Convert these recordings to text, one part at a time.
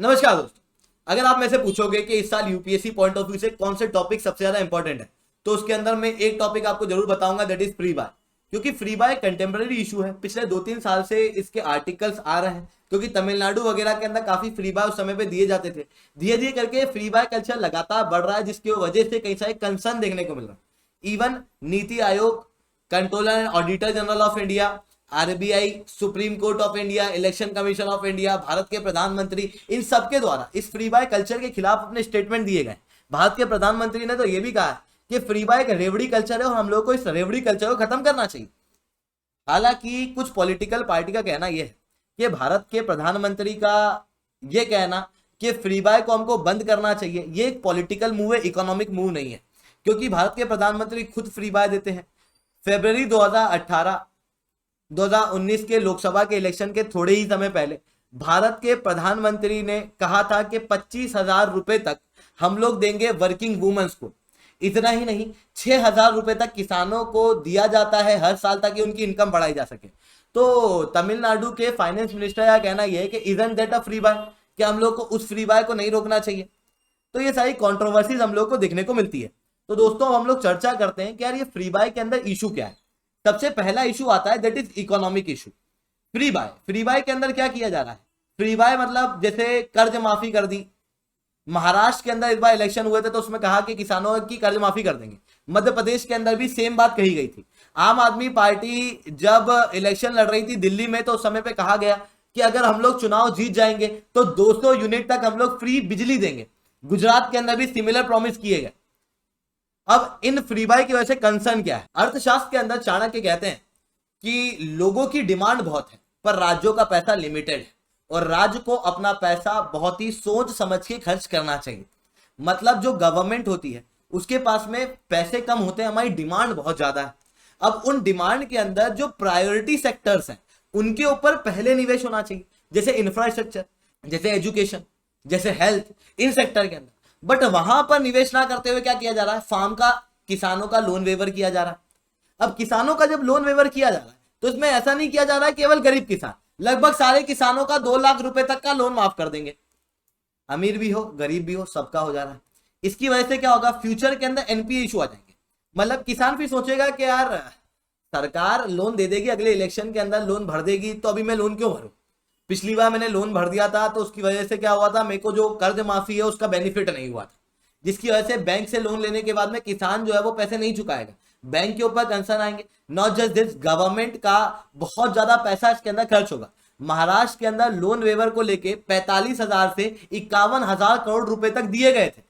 नमस्कार दोस्तों, अगर आप मेरे से पूछोगे कि इस साल यूपीएससी पॉइंट ऑफ व्यू से कौन से टॉपिक सबसे ज्यादा इंपॉर्टेंट है, तो उसके अंदर मैं एक टॉपिक आपको जरूर बताऊंगा, दैट इज फ्री बाय। क्योंकि फ्री बाय कंटेम्प्रेरी इशू है, पिछले 2-3 साल से इसके आर्टिकल्स आ रहे हैं, क्योंकि तमिलनाडु वगैरह के अंदर काफी फ्री बाय उस समय पे दिए जाते थे। धीरे धीरे करके फ्री बाय कल्चर लगातार बढ़ रहा है, जिसकी वजह से कई सारे कंसर्न देखने को मिल रहा है। Even NITI Aayog, controller and auditor general of India, RBI, supreme court of India, election commission of India, Bharat के प्रधानमंत्री, इन सबके द्वारा इस फ्री बाय कल्चर के खिलाफ अपने स्टेटमेंट दिए गए। भारत के प्रधानमंत्री ने तो यह भी कहा है कि फ्री बाय एक रेवड़ी कल्चर है और हम लोग को इस रेवड़ी कल्चर को खत्म करना चाहिए। हालांकि कुछ पॉलिटिकल पार्टी का कहना यह है कि भारत के प्रधानमंत्री का यह कहना कि फ्री बाय को हमको बंद करना चाहिए, ये एक पॉलिटिकल मूव है, इकोनॉमिक मूव नहीं है। क्योंकि भारत के प्रधानमंत्री खुद फ्री बाय देते हैं। फरवरी 2019 के लोकसभा के इलेक्शन के थोड़े ही समय पहले भारत के प्रधानमंत्री ने कहा था कि 25,000 रुपए तक हम लोग देंगे वर्किंग वुमेन्स को। इतना ही नहीं, 6,000 रुपए तक किसानों को दिया जाता है हर साल, ताकि उनकी इनकम बढ़ाई जा सके। तो तमिलनाडु के फाइनेंस मिनिस्टर का कहना यह है कि isn't that a freebie, कि हम लोग को उस फ्री बाय को नहीं रोकना चाहिए। तो ये सारी कॉन्ट्रोवर्सीज हम लोग को देखने को मिलती है। तो दोस्तों, हम लोग चर्चा करते हैं कि यार ये फ्री बाय के अंदर इशू क्या है। सबसे पहला इशू आता है, that is economic issue. Freebie के अंदर क्या किया जा रहा है? फ्री बाय मतलब जैसे कर्ज माफी कर दी। महाराष्ट्र के अंदर इस बार इलेक्शन हुए थे तो उसमें कहा कि किसानों की कर्ज माफी कर देंगे। मध्य प्रदेश के अंदर भी सेम बात कही गई थी। आम आदमी पार्टी जब इलेक्शन लड़ रही थी दिल्ली में, तो उस समय पे कहा गया कि अगर हम लोग चुनाव जीत जाएंगे तो 200 यूनिट तक हम लोग फ्री बिजली देंगे। गुजरात के अंदर भी सिमिलर प्रॉमिस किए गए। अब इन फ्री बाय की वजह से कंसर्न क्या है? अर्थशास्त्र के अंदर चाणक्य कहते हैं कि लोगों की डिमांड बहुत है पर राज्यों का पैसा लिमिटेड है, और राज्य को अपना पैसा बहुत ही सोच समझ के खर्च करना चाहिए। मतलब जो गवर्नमेंट होती है उसके पास में पैसे कम होते हैं, हमारी डिमांड बहुत ज्यादा है। अब उन डिमांड के अंदर जो प्रायोरिटी सेक्टर्स हैं उनके ऊपर पहले निवेश होना चाहिए, जैसे इंफ्रास्ट्रक्चर, जैसे एजुकेशन, जैसे हेल्थ, इन सेक्टर के अंदर। बट वहां पर निवेश ना करते हुए क्या किया जा रहा है? फार्म का, किसानों का लोन वेवर किया जा रहा है। अब किसानों का जब लोन वेवर किया जा रहा है तो इसमें ऐसा नहीं किया जा रहा है केवल गरीब किसान, लगभग सारे किसानों का 2 लाख रुपए तक का लोन माफ कर देंगे। अमीर भी हो, गरीब भी हो, सबका हो जा रहा है। इसकी वजह से क्या होगा? फ्यूचर के अंदर एनपीए इशू आ जाएंगे। मतलब किसान फिर सोचेगा कि यार सरकार लोन दे देगी, अगले इलेक्शन के अंदर लोन भर देगी, तो अभी मैं लोन क्यों भरूं? पिछली बार मैंने लोन भर दिया था तो उसकी वजह से क्या हुआ था? मेरे को जो कर्ज माफी है उसका बेनिफिट नहीं हुआ था, जिसकी वजह से बैंक से लोन लेने के बाद में किसान जो है वो पैसे नहीं चुकाएगा। बैंक के ऊपर कंसर्न आएंगे। नॉट जस्ट दिस, गवर्नमेंट का बहुत ज्यादा पैसा इसके अंदर खर्च होगा। महाराष्ट्र के अंदर लोन वेवर को लेके 45,000 से 51,000 करोड़ रुपए तक दिए गए थे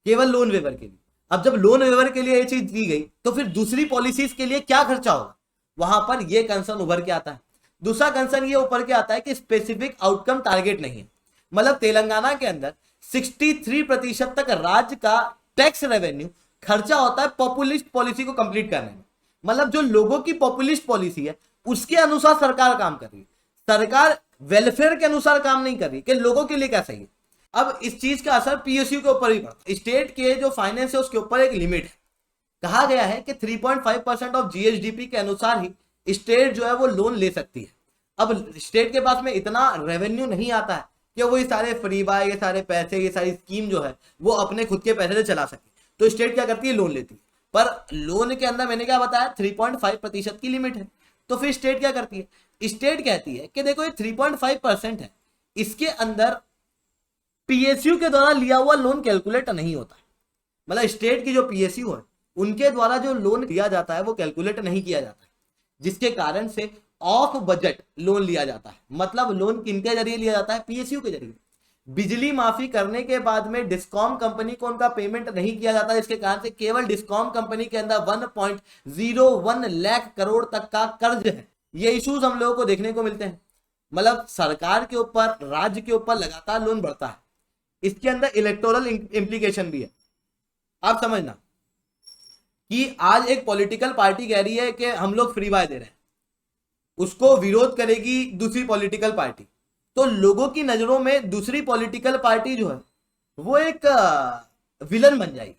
केवल लोन वेवर के लिए। अब जब लोन वेवर के लिए ये चीज दी गई तो फिर दूसरी पॉलिसीज के लिए क्या खर्चा होगा? वहां पर यह कंसर्न उभर के आता है। दूसरा कंसर्न ये ऊपर के आता है कि स्पेसिफिक आउटकम टारगेट नहीं है। मतलब तेलंगाना के अंदर 63% तक राज्य का टैक्स रेवेन्यू खर्चा होता है पॉपुलिस्ट पॉलिसी को कंप्लीट करने में। मतलब जो लोगों की पॉपुलिस्ट पॉलिसी है उसके अनुसार सरकार काम कर रही है। सरकार वेलफेयर के अनुसार काम नहीं कर रही कि लोगों के लिए क्या सही है। अब इस चीज का असर पीएसयू के ऊपर भी पड़ता है। स्टेट के जो फाइनेंस है उसके ऊपर एक लिमिट है। कहा गया है कि 3.5% ऑफ जीएसडीपी के अनुसार ही स्टेट जो है वो लोन ले सकती है। अब स्टेट के पास में इतना रेवेन्यू नहीं आता है कि वो ये सारे फ्री बाय, ये सारे पैसे, ये सारी स्कीम जो है वो अपने खुद के पैसे से चला सके। तो स्टेट क्या करती है? लोन लेती है। पर लोन के अंदर मैंने क्या बताया? 3.5% की लिमिट है। तो फिर स्टेट क्या करती है? स्टेट कहती है कि देखो ये 3.5% है, इसके अंदर पीएसयू के द्वारा लिया हुआ लोन कैलकुलेट नहीं होता। मतलब स्टेट की जो पीएसयू है उनके द्वारा जो लोन लिया जाता है वो कैलकुलेट नहीं किया जाता है, जिसके कारण से ऑफ बजट लोन लिया जाता है। मतलब लोन किनके जरिए लिया जाता है? पीएसयू के जरिए। बिजली माफी करने के बाद में डिस्कॉम कंपनी को उनका पेमेंट नहीं किया जाता, जिसके कारण से केवल डिस्कॉम कंपनी के अंदर 1.01 लाख करोड़ तक का कर्ज है। ये इश्यूज हम लोगों को देखने को मिलते हैं। मतलब सरकार के ऊपर, राज्य के ऊपर लगातार लोन बढ़ता है। इसके अंदर इलेक्टोरल इंप्लीकेशन भी है। आप समझना कि आज एक पॉलिटिकल पार्टी कह रही है कि हम लोग फ्री बाय दे रहे हैं, उसको विरोध करेगी दूसरी पॉलिटिकल पार्टी, तो लोगों की नजरों में दूसरी पॉलिटिकल पार्टी जो है वो एक विलन बन जाएगी।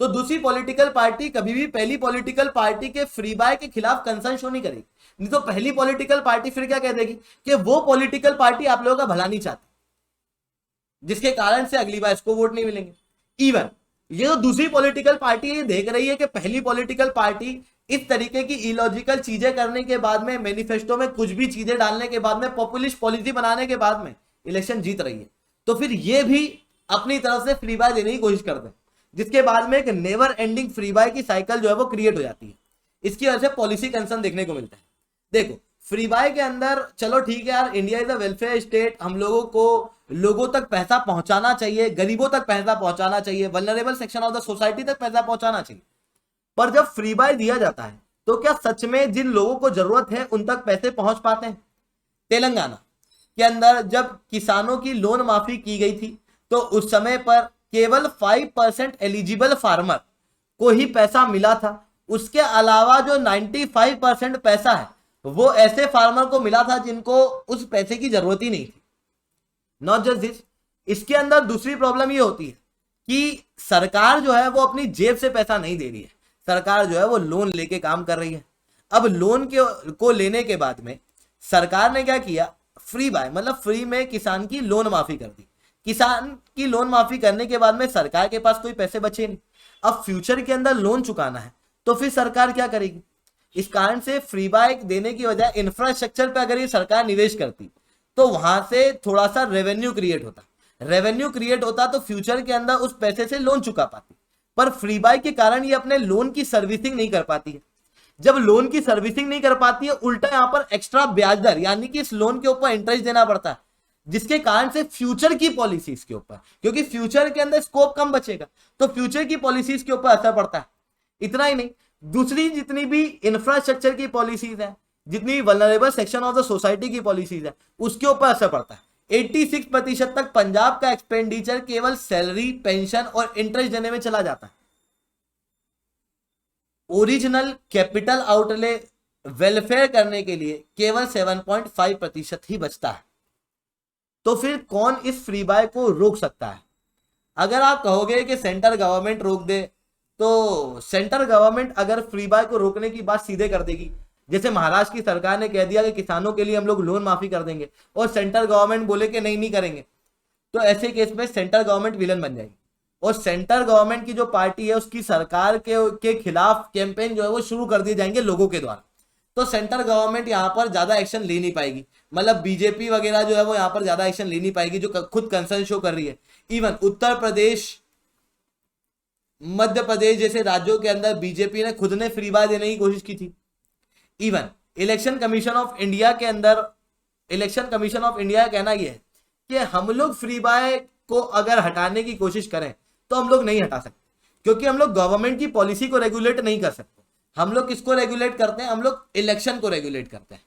तो दूसरी पॉलिटिकल पार्टी कभी भी पहली पॉलिटिकल पार्टी के फ्री बाय के खिलाफ कंसर्न शो नहीं करेगी। नहीं तो पहली पॉलिटिकल पार्टी फिर क्या कह देगी कि वो पॉलिटिकल पार्टी आप लोगों का भला नहीं चाहती। जिसके कारण से अगली बार इसको वोट नहीं मिलेंगे। इवन ये जो दूसरी पॉलिटिकल पार्टी है ये देख रही है कि पहली पॉलिटिकल पार्टी इस तरीके की इलॉजिकल चीजें करने के बाद में, मैनिफेस्टो में कुछ भी चीजें डालने के बाद में, पॉपुलिस्ट पॉलिसी बनाने के बाद में इलेक्शन जीत रही है, तो फिर ये भी अपनी तरफ से फ्री बाय देने की कोशिश करते हैं, जिसके बाद में एक नेवर एंडिंग फ्री बाय की साइकिल जो है वो क्रिएट हो जाती है। इसकी वजह से पॉलिसी कंसर्न देखने को मिलता है। देखो फ्री बाय के अंदर चलो ठीक है यार, India is a welfare state, हम लोगों को लोगों तक पैसा पहुंचाना चाहिए, गरीबों तक पैसा पहुंचाना चाहिए, vulnerable section of the society तक पैसा पहुंचाना चाहिए। पर जब फ्री बाय दिया जाता है तो क्या सच में जिन लोगों को जरूरत है उन तक पैसे पहुंच पाते हैं? तेलंगाना के अंदर जब किसानों की लोन माफी की गई थी तो उस समय पर केवल 5% एलिजिबल फार्मर को ही पैसा मिला था। उसके अलावा जो 95% पैसा है वो ऐसे फार्मर को मिला था जिनको उस पैसे की जरूरत ही नहीं थी। नॉट जस्ट दिस, इसके अंदर दूसरी प्रॉब्लम ये होती है कि सरकार जो है वो अपनी जेब से पैसा नहीं दे रही है, सरकार जो है वो लोन लेके काम कर रही है। अब लोन को लेने के बाद में सरकार ने क्या किया, फ्री बाय मतलब फ्री में किसान की लोन माफी कर दी। किसान की लोन माफी करने के बाद में सरकार के पास कोई पैसे बचे नहीं। अब फ्यूचर के अंदर लोन चुकाना है तो फिर सरकार क्या करेगी? इस कारण से फ्री बाय देने की वजह इंफ्रास्ट्रक्चर पे अगर ये सरकार निवेश करती तो वहां से थोड़ा सा रेवेन्यू क्रिएट होता, रेवेन्यू क्रिएट होता तो फ्यूचर के अंदर उस पैसे से लोन चुका पाती। पर फ्री बाय के कारण ये अपने लोन की सर्विसिंग नहीं कर पाती है। जब लोन की सर्विसिंग नहीं कर पाती है, उल्टा यहां पर एक्स्ट्रा ब्याज दर यानी कि इस लोन के ऊपर इंटरेस्ट देना पड़ता है, जिसके कारण से फ्यूचर की पॉलिसीज के ऊपर, क्योंकि फ्यूचर के अंदर स्कोप कम बचेगा तो फ्यूचर की पॉलिसीज के ऊपर असर पड़ता है। इतना ही नहीं, दूसरी जितनी भी इंफ्रास्ट्रक्चर की पॉलिसीज है, जितनी vulnerable section of the society की पॉलिसीज है, उसके ऊपर असर पड़ता है। 86% तक पंजाब का एक्सपेंडिचर केवल सैलरी, पेंशन और इंटरेस्ट देने में चला जाता है। ओरिजिनल कैपिटल आउटले वेलफेयर करने के लिए केवल 7.5% ही बचता है। तो फिर कौन इस फ्री बाय को रोक सकता है? अगर आप कहोगे कि सेंट्रल गवर्नमेंट रोक दे, तो सेंट्रल गवर्नमेंट अगर फ्री बाय को रोकने की बात सीधे कर देगी, जैसे महाराष्ट्र की सरकार ने कह दिया कि किसानों के लिए हम लोग लोन माफी कर देंगे और सेंट्रल गवर्नमेंट बोले कि नहीं करेंगे, तो ऐसे केस में सेंट्रल गवर्नमेंट विलन बन जाएगी और सेंट्रल गवर्नमेंट की जो पार्टी है उसकी सरकार के खिलाफ कैंपेन जो है वो शुरू कर दिए जाएंगे लोगों के द्वारा। तो सेंट्रल गवर्नमेंट यहाँ पर ज्यादा एक्शन ले नहीं पाएगी, मतलब बीजेपी वगैरह जो है वो यहाँ पर ज्यादा एक्शन ले नहीं पाएगी जो खुद कंसर्न शो कर रही है। इवन उत्तर प्रदेश, मध्य प्रदेश जैसे राज्यों के अंदर बीजेपी ने खुद ने फ्री बाय देने की कोशिश की थी। Even election commission of India के अंदर, इलेक्शन कमीशन ऑफ इंडिया का कहना यह है कि हम लोग फ्री बाय को अगर हटाने की कोशिश करें तो हम लोग नहीं हटा सकते, क्योंकि हम लोग गवर्नमेंट की पॉलिसी को रेगुलेट नहीं कर सकते। हम लोग किसको रेगुलेट करते हैं? हम लोग इलेक्शन को रेगुलेट करते हैं।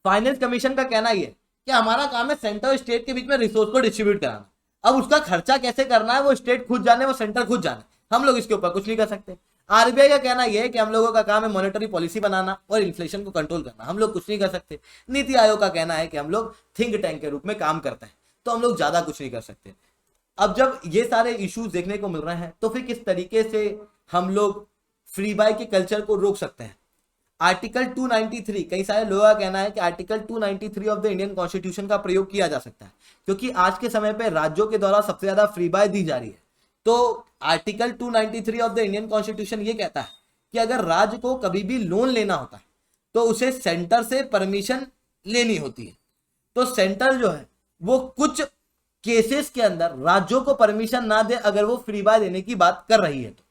फाइनेंस कमीशन का कहना यह है कि हमारा काम है सेंटर और स्टेट के बीच में रिसोर्स को डिस्ट्रीब्यूट कराना। अब उसका खर्चा कैसे करना है वो स्टेट खुद जाने, वो सेंटर खुद जाने, हम लोग इसके ऊपर कुछ नहीं कर सकते। आरबीआई का कहना यह है कि हम लोगों का काम है मॉनेटरी पॉलिसी बनाना और इन्फ्लेशन को कंट्रोल करना, हम लोग कुछ नहीं कर सकते। नीति आयोग का कहना है कि हम लोग थिंक टैंक के रूप में काम करते हैं, तो हम लोग ज्यादा कुछ नहीं कर सकते। अब जब ये सारे इश्यूज देखने को मिल रहे हैं तो फिर किस तरीके से हम लोग फ्री बाय के कल्चर को रोक सकते हैं? आर्टिकल 293, कई सारे लोगों का कहना है कि article 293 of the Indian constitution का प्रयोग किया जा सकता है, क्योंकि आज के समय पे राज्यों के द्वारा सबसे ज्यादा फ्री बाय दी जा रही है। तो article 293 of the Indian constitution ये कहता है कि अगर राज्य को कभी भी लोन लेना होता है तो उसे सेंटर से परमिशन लेनी होती है। तो सेंटर जो है वो कुछ केसेस के अंदर राज्यों को परमिशन ना दे अगर वो फ्री बाय देने की बात कर रही है तो,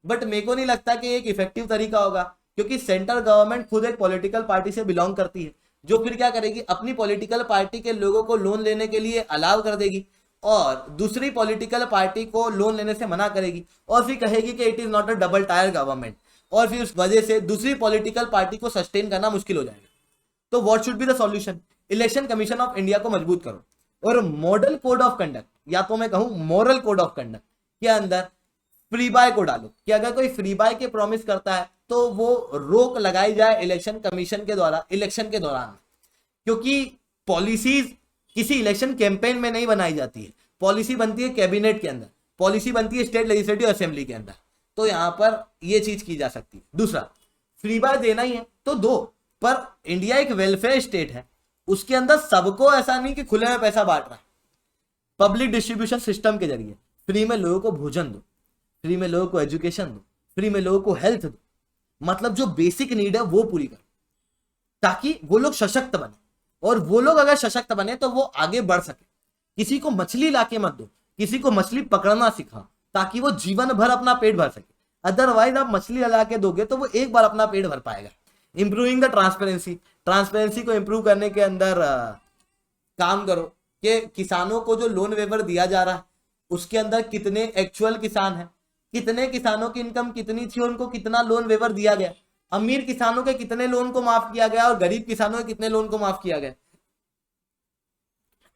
बट मेरे को नहीं लगता कि एक इफेक्टिव तरीका होगा, क्योंकि सेंट्रल गवर्नमेंट खुद एक पॉलिटिकल पार्टी से बिलोंग करती है, जो फिर क्या करेगी, अपनी पॉलिटिकल पार्टी के लोगों को लोन लेने के लिए अलाउ कर देगी और दूसरी पॉलिटिकल पार्टी को लोन लेने से मना करेगी और फिर कहेगी कि it is not a double tyre government, और फिर उस वजह से दूसरी पॉलिटिकल पार्टी को सस्टेन करना मुश्किल हो जाएगा। तो what should be the solution? Election commission of India को मजबूत करो और मॉडल कोड ऑफ कंडक्ट, या तो मैं कहूं मॉरल कोड ऑफ कंडक्ट के अंदर फ्री बाय को डालो कि अगर कोई फ्री बाय के प्रॉमिस करता है तो वो रोक लगाई जाए इलेक्शन कमीशन के द्वारा इलेक्शन के दौरान, क्योंकि पॉलिसीज किसी इलेक्शन कैंपेन में नहीं बनाई जाती है, पॉलिसी बनती है कैबिनेट के अंदर, पॉलिसी बनती है स्टेट लेजिस्लेटिव असेंबली के अंदर, तो यहां पर ये चीज की जा सकती है। दूसरा, फ्री बाय देना ही है तो दो, पर इंडिया एक वेलफेयर स्टेट है, उसके अंदर सबको ऐसा नहीं कि खुले में पैसा बांट रहा है। पब्लिक डिस्ट्रीब्यूशन सिस्टम के जरिए फ्री में लोगों को भोजन दो, फ्री में लोगों को एजुकेशन दो, फ्री में लोगों को हेल्थ दो, मतलब जो बेसिक नीड है वो पूरी करो, ताकि वो लोग सशक्त बने। और वो लोग अगर सशक्त बने तो वो आगे बढ़ सके। किसी को मछली लाके मत दो, किसी को मछली पकड़ना सिखाओ, ताकि वो जीवन भर अपना पेट भर सके। अदरवाइज आप मछली ला के दोगे तो वो एक बार अपना पेट भर पाएगा। इंप्रूविंग द ट्रांसपेरेंसी, ट्रांसपेरेंसी को इंप्रूव करने के अंदर काम करो कि किसानों को जो लोन वेवर दिया जा रहा है उसके अंदर कितने एक्चुअल किसान हैं, कितने किसानों की इनकम कितनी थी, उनको कितना लोन वेवर दिया गया, अमीर किसानों के कितने लोन को माफ किया गया और गरीब किसानों के कितने लोन को माफ किया गया।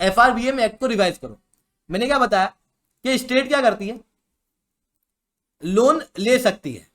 एफआरबीएम एक्ट को रिवाइज करो। मैंने क्या बताया कि स्टेट क्या करती है, लोन ले सकती है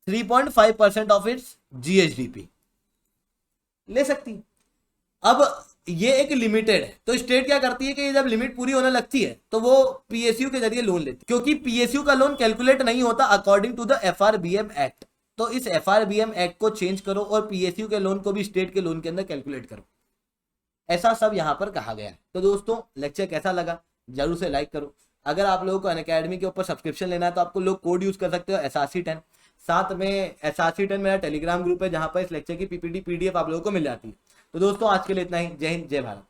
3.5% ऑफ इट्स जीएसडीपी ले सकती है। अब ये एक लिमिटेड है, तो स्टेट क्या करती है कि जब लिमिट पूरी होने लगती है तो वो पीएसयू के जरिए लोन लेती है, क्योंकि पीएसयू का लोन कैलकुलेट नहीं होता according to the FRBM act. तो इस एफआरबीएम एक्ट को चेंज करो और पीएसयू के लोन को भी स्टेट के लोन के अंदर कैलकुलेट करो। ऐसा सब यहाँ पर कहा गया है। तो दोस्तों लेक्चर कैसा लगा जरूर से लाइक करो। अगर आप लोगों को अनअकैडमी के ऊपर सब्सक्रिप्शन लेना है तो आपको लोग कोड यूज कर सकते हो SRC10। साथ में SRC10 मेरा टेलीग्राम ग्रुप है जहां पर इस लेक्चर की पीपीटी PDF आप लोगों को मिल जाती है। तो दोस्तों आज के लिए इतना ही। जय हिंद, जय भारत।